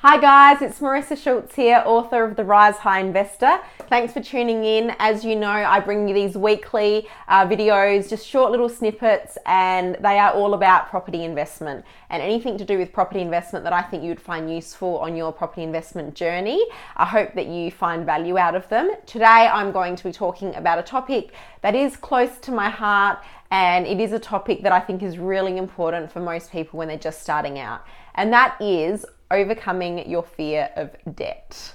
Hi guys, it's Marissa Schultz here, author of The Rise High Investor. Thanks for tuning in. As you know, I bring you these weekly videos, just short little snippets, and they are all about property investment and anything to do with property investment that I think you would find useful on your property investment journey. I hope that you find value out of them. Today, I'm going to be talking about a topic that is close to my heart, and it is a topic that I think is really important for most people when they're just starting out, and that is overcoming your fear of debt.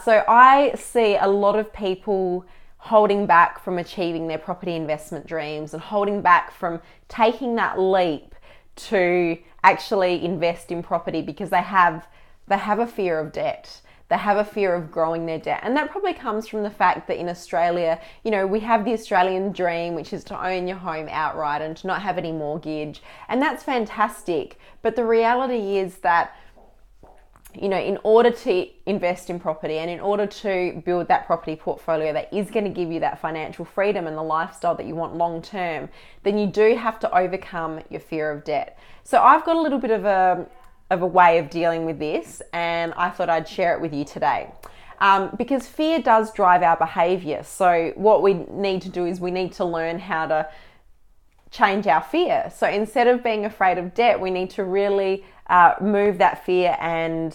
So I see a lot of people holding back from achieving their property investment dreams and holding back from taking that leap to actually invest in property because they have a fear of debt. They have a fear of growing their debt. And that probably comes from the fact that in Australia, we have the Australian dream, which is to own your home outright and to not have any mortgage. And that's fantastic. But the reality is that in order to invest in property and in order to build that property portfolio that is going to give you that financial freedom and the lifestyle that you want long term, then you do have to overcome your fear of debt. So I've got a little bit of a way of dealing with this, and I thought I'd share it with you today. Because fear does drive our behavior. So what we need to do is we need to learn how to change our fear. So instead of being afraid of debt, we need to really move that fear and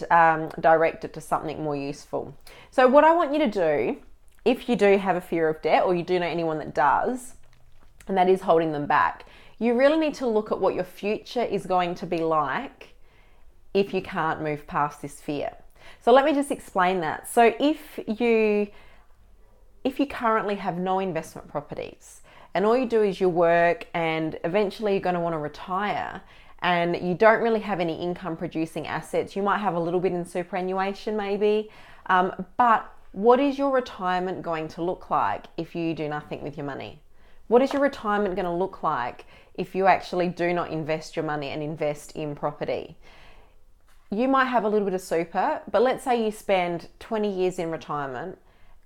direct it to something more useful. So what I want you to do, if you do have a fear of debt or you do know anyone that does, and that is holding them back, you really need to look at what your future is going to be like if you can't move past this fear. So let me just explain that. So if you currently have no investment properties, and all you do is you work and eventually you're going to want to retire and you don't really have any income producing assets, you might have a little bit in superannuation maybe, but what is your retirement going to look like if you do nothing with your money? What is your retirement going to look like if you actually do not invest your money and invest in property? You might have a little bit of super, but let's say you spend 20 years in retirement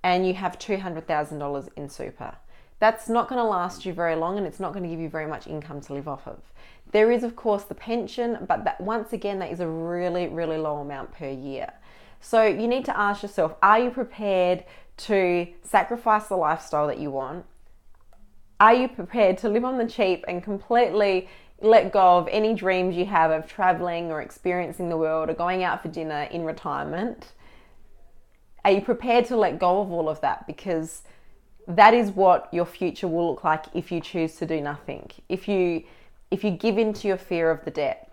and you have $200,000 in super. That's not going to last you very long, and it's not going to give you very much income to live off of. There is, of course, the pension, but that, once again, that is a really, really low amount per year. So you need to ask yourself, are you prepared to sacrifice the lifestyle that you want? Are you prepared to live on the cheap and completely let go of any dreams you have of traveling or experiencing the world or going out for dinner in retirement? Are you prepared to let go of all of that? Because that is what your future will look like if you choose to do nothing. If you give in to your fear of the debt.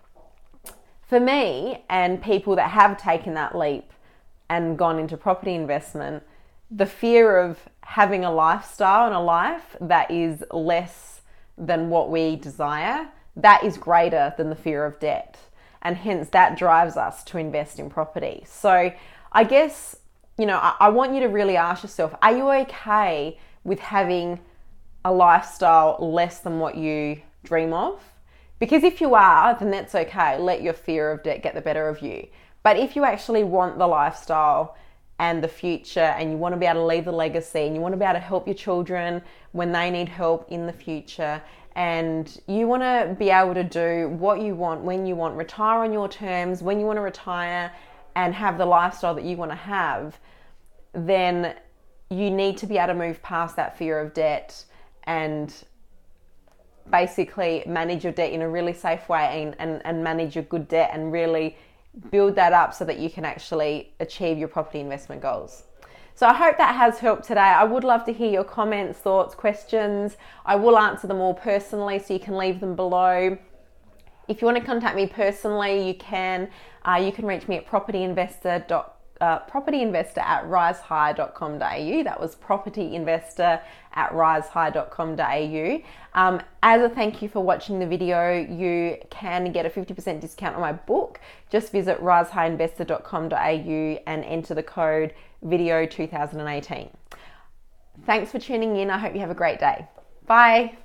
For me and people that have taken that leap and gone into property investment, the fear of having a lifestyle and a life that is less than what we desire, that is greater than the fear of debt. And hence that drives us to invest in property. So I guess, I want you to really ask yourself, are you okay with having a lifestyle less than what you dream of? Because if you are, then that's okay. Let your fear of debt get the better of you. But if you actually want the lifestyle and the future, and you want to be able to leave a legacy, and you want to be able to help your children when they need help in the future, and you want to be able to do what you want, when you want, retire on your terms, when you want to retire, and have the lifestyle that you want to have, then you need to be able to move past that fear of debt and basically manage your debt in a really safe way and manage your good debt and really build that up so that you can actually achieve your property investment goals. So I hope that has helped today. I would love to hear your comments, thoughts, questions. I will answer them all personally, so you can leave them below. If you want to contact me personally, you can. You can reach me at propertyinvestor@risehigh.com.au. That was propertyinvestor@risehigh.com.au. As a thank you for watching the video, you can get a 50% discount on my book. Just visit risehighinvestor.com.au and enter the code video 2018. Thanks for tuning in. I hope you have a great day. Bye.